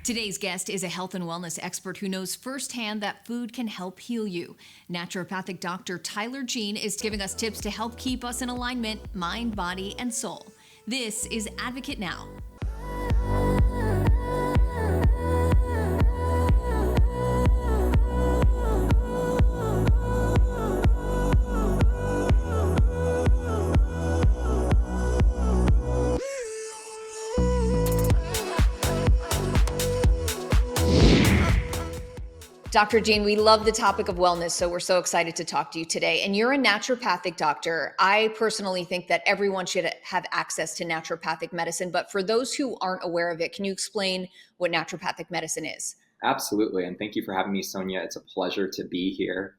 Today's guest is a health and wellness expert who knows firsthand that food can help heal you. Naturopathic Dr. Tyler Jean is giving us tips to help keep us in alignment, mind, body, and soul. This is Advocate Now. Dr. Jean, we love the topic of wellness, so we're so excited to talk to you today. And you're a naturopathic doctor. I personally think that everyone should have access to naturopathic medicine, but for those who aren't aware of it, can you explain what naturopathic medicine is? Absolutely. And thank you for having me, Sonia. It's a pleasure to be here.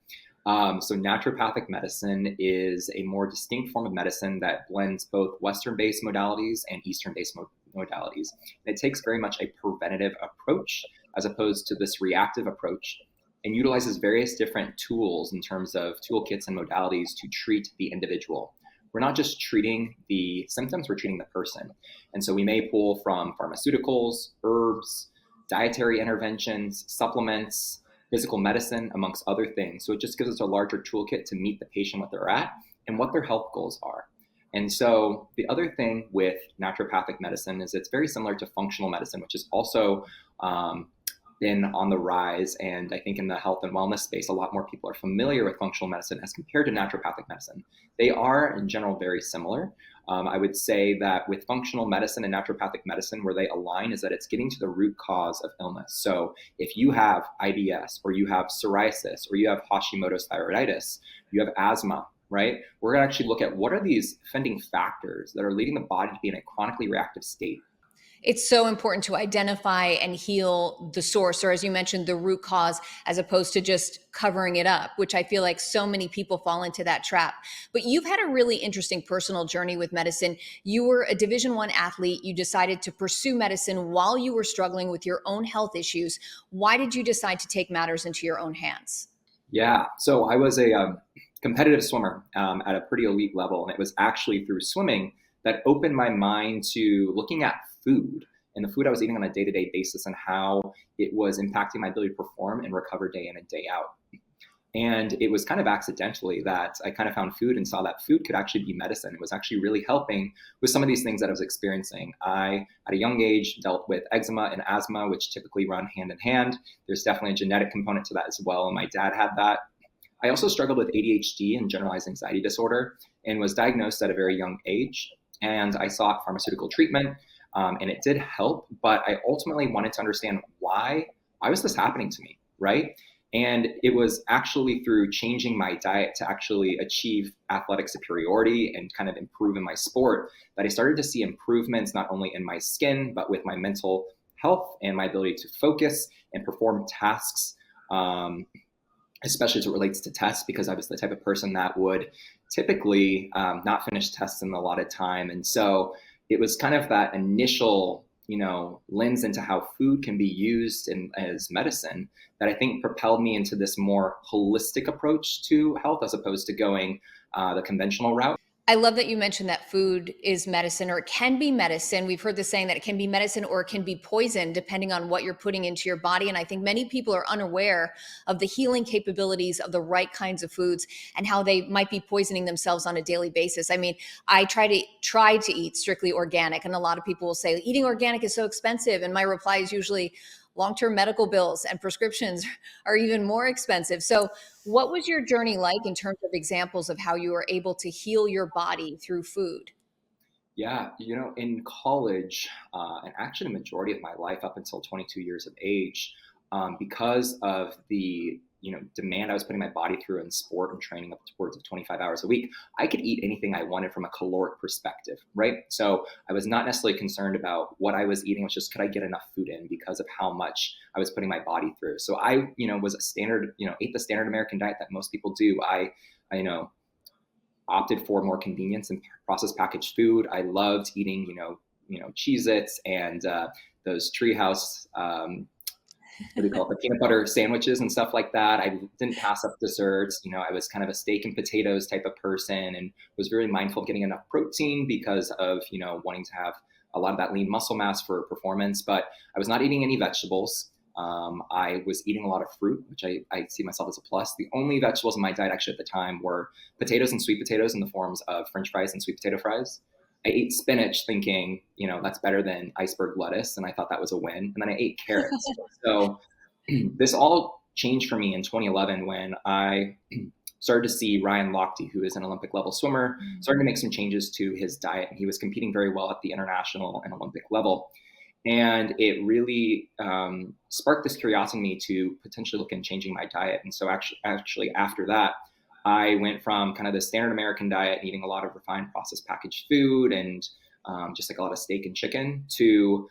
So naturopathic medicine is a more distinct form of medicine that blends both Western-based modalities and Eastern-based modalities. And it takes very much a preventative approach as opposed to this reactive approach, and utilizes various different tools in terms of toolkits and modalities to treat the individual. We're not just treating the symptoms, we're treating the person. And so we may pull from pharmaceuticals, herbs, dietary interventions, supplements, physical medicine, amongst other things. So it just gives us a larger toolkit to meet the patient what they're at and what their health goals are. And so the other thing with naturopathic medicine is it's very similar to functional medicine, which is also been on the rise. And I think in the health and wellness space, a lot more people are familiar with functional medicine as compared to naturopathic medicine. They are in general very similar. I would say that with functional medicine and naturopathic medicine, where they align is that it's getting to the root cause of illness. So if you have IBS, or you have psoriasis, or you have Hashimoto's thyroiditis, you have asthma, right? We're going to actually look at what are these offending factors that are leading the body to be in a chronically reactive state. It's so important to identify and heal the source, or as you mentioned, the root cause, as opposed to just covering it up, which I feel like so many people fall into that trap. But you've had a really interesting personal journey with medicine. You were a Division I athlete. You decided to pursue medicine while you were struggling with your own health issues. Why did you decide to take matters into your own hands? Yeah, so I was a competitive swimmer at a pretty elite level, and it was actually through swimming that opened my mind to looking at food and the food I was eating on a day-to-day basis and how it was impacting my ability to perform and recover day in and day out. And it was kind of accidentally that I kind of found food and saw that food could actually be medicine. It was actually really helping with some of these things that I was experiencing. I, at a young age, dealt with eczema and asthma, which typically run hand in hand. There's definitely a genetic component to that as well, and my dad had that. I also struggled with ADHD and generalized anxiety disorder and was diagnosed at a very young age. And I sought pharmaceutical treatment, and it did help, but I ultimately wanted to understand why was this happening to me, right? And it was actually through changing my diet to actually achieve athletic superiority and kind of improve in my sport that I started to see improvements not only in my skin, but with my mental health and my ability to focus and perform tasks, especially as it relates to tests, because I was the type of person that would typically not finish tests in a lot of time. And so it was kind of that initial, lens into how food can be used as medicine that I think propelled me into this more holistic approach to health as opposed to going the conventional route. I love that you mentioned that food is medicine, or it can be medicine. We've heard the saying that it can be medicine or it can be poison depending on what you're putting into your body. And I think many people are unaware of the healing capabilities of the right kinds of foods and how they might be poisoning themselves on a daily basis. I mean, I try to eat strictly organic, and a lot of people will say eating organic is so expensive. And my reply is usually long-term medical bills and prescriptions are even more expensive. So what was your journey like in terms of examples of how you were able to heal your body through food? Yeah, in college, and actually the majority of my life up until 22 years of age, because of the demand I was putting my body through in sport and training up towards of 25 hours a week, I could eat anything I wanted from a caloric perspective, right? So I was not necessarily concerned about what I was eating. It was just, could I get enough food in because of how much I was putting my body through? So I, was a standard, ate the standard American diet that most people do. I opted for more convenience and processed packaged food. I loved eating, Cheez-Its and those Treehouse, what do you call it, the peanut butter sandwiches and stuff like that. I didn't pass up desserts. I was kind of a steak and potatoes type of person and was very mindful of getting enough protein because of, wanting to have a lot of that lean muscle mass for performance, but I was not eating any vegetables. I was eating a lot of fruit, which I see myself as a plus. The only vegetables in my diet actually at the time were potatoes and sweet potatoes in the forms of French fries and sweet potato fries. I ate spinach thinking, that's better than iceberg lettuce. And I thought that was a win. And then I ate carrots. So this all changed for me in 2011 when I started to see Ryan Lochte, who is an Olympic level swimmer, starting to make some changes to his diet. And he was competing very well at the international and Olympic level. And it really sparked this curiosity in me to potentially look into changing my diet. And so actually after that, I went from kind of the standard American diet, eating a lot of refined processed packaged food and just like a lot of steak and chicken, to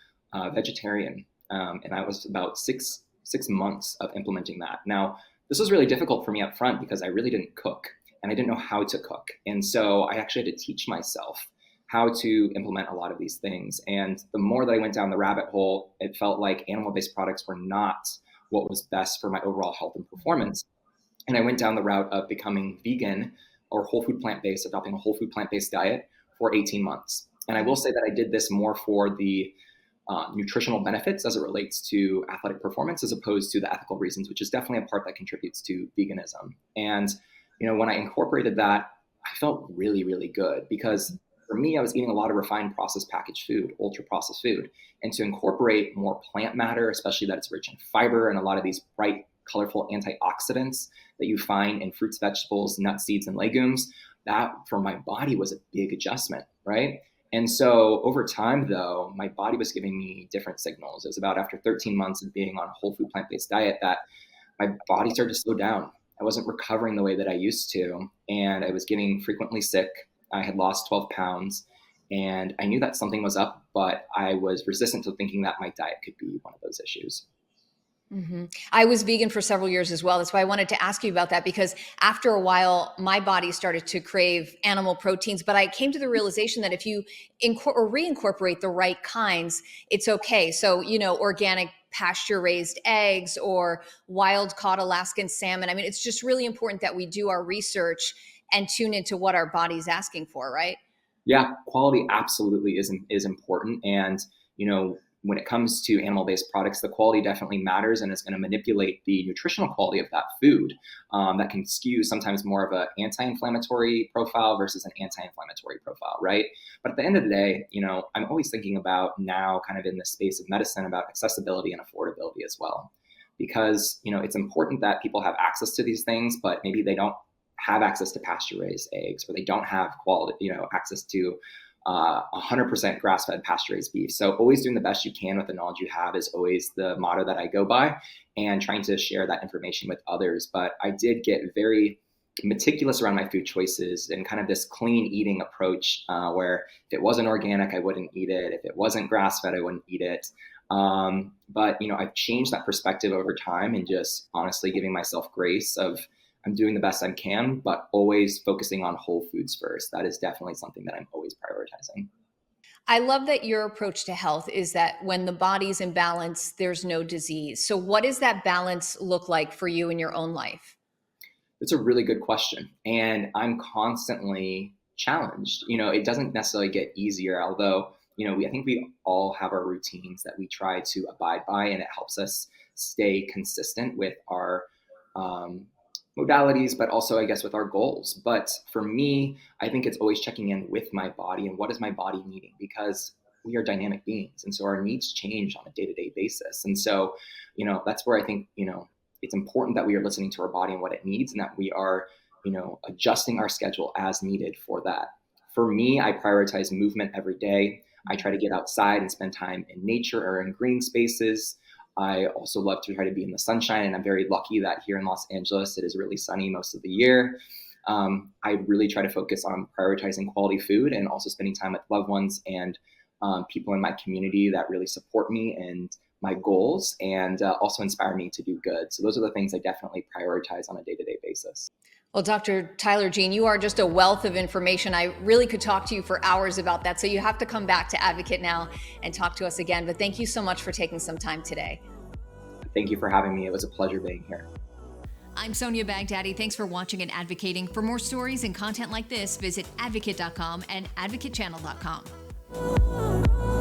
vegetarian. And that was about six months of implementing that. Now, this was really difficult for me up front because I really didn't cook and I didn't know how to cook. And so I actually had to teach myself how to implement a lot of these things. And the more that I went down the rabbit hole, it felt like animal-based products were not what was best for my overall health and performance. And I went down the route of becoming vegan or whole food plant-based, adopting a whole food plant-based diet for 18 months. And I will say that I did this more for the nutritional benefits as it relates to athletic performance, as opposed to the ethical reasons, which is definitely a part that contributes to veganism. And, when I incorporated that, I felt really, really good because for me, I was eating a lot of refined processed packaged food, ultra processed food. And to incorporate more plant matter, especially that it's rich in fiber and a lot of these bright, colorful antioxidants that you find in fruits, vegetables, nuts, seeds, and legumes, that for my body was a big adjustment, right? And so over time, though, my body was giving me different signals. It was about after 13 months of being on a whole food plant-based diet that my body started to slow down. I wasn't recovering the way that I used to, and I was getting frequently sick. I had lost 12 pounds, and I knew that something was up, but I was resistant to thinking that my diet could be one of those issues. Mm-hmm. I was vegan for several years as well. That's why I wanted to ask you about that, because after a while, my body started to crave animal proteins. But I came to the realization that if you reincorporate the right kinds, it's okay. So, organic pasture raised eggs or wild caught Alaskan salmon. I mean, it's just really important that we do our research and tune into what our body's asking for, right? Yeah, quality absolutely is important. And, when it comes to animal-based products, the quality definitely matters, and it's going to manipulate the nutritional quality of that food. That can skew sometimes more of an anti-inflammatory profile versus an anti-inflammatory profile, right? But at the end of the day, I'm always thinking about now kind of in the space of medicine about accessibility and affordability as well. Because, it's important that people have access to these things, but maybe they don't have access to pasture-raised eggs, or they don't have quality, access to 100% grass-fed pasture-raised beef. So always doing the best you can with the knowledge you have is always the motto that I go by, and trying to share that information with others. But I did get very meticulous around my food choices and kind of this clean eating approach, where if it wasn't organic, I wouldn't eat it. If it wasn't grass-fed, I wouldn't eat it. But I've changed that perspective over time, and just honestly giving myself grace of I'm doing the best I can, but always focusing on whole foods first. That is definitely something that I'm always prioritizing. I love that your approach to health is that when the body's in balance, there's no disease. So what does that balance look like for you in your own life? It's a really good question. And I'm constantly challenged. It doesn't necessarily get easier, although, I think we all have our routines that we try to abide by, and it helps us stay consistent with our modalities, but also, I guess, with our goals. But for me, I think it's always checking in with my body and what is my body needing, because we are dynamic beings. And so our needs change on a day-to-day basis. And so, that's where I think, it's important that we are listening to our body and what it needs, and that we are, adjusting our schedule as needed for that. For me, I prioritize movement every day. I try to get outside and spend time in nature or in green spaces. I also love to try to be in the sunshine, and I'm very lucky that here in Los Angeles, it is really sunny most of the year. I really try to focus on prioritizing quality food and also spending time with loved ones and people in my community that really support me and my goals, and also inspire me to do good. So those are the things I definitely prioritize on a day-to-day basis. Well, Dr. Tyler Jean, you are just a wealth of information. I really could talk to you for hours about that. So you have to come back to Advocate now and talk to us again. But thank you so much for taking some time today. Thank you for having me. It was a pleasure being here. I'm Sonia Baghdadi. Thanks for watching and advocating. For more stories and content like this, visit advocate.com and advocatechannel.com.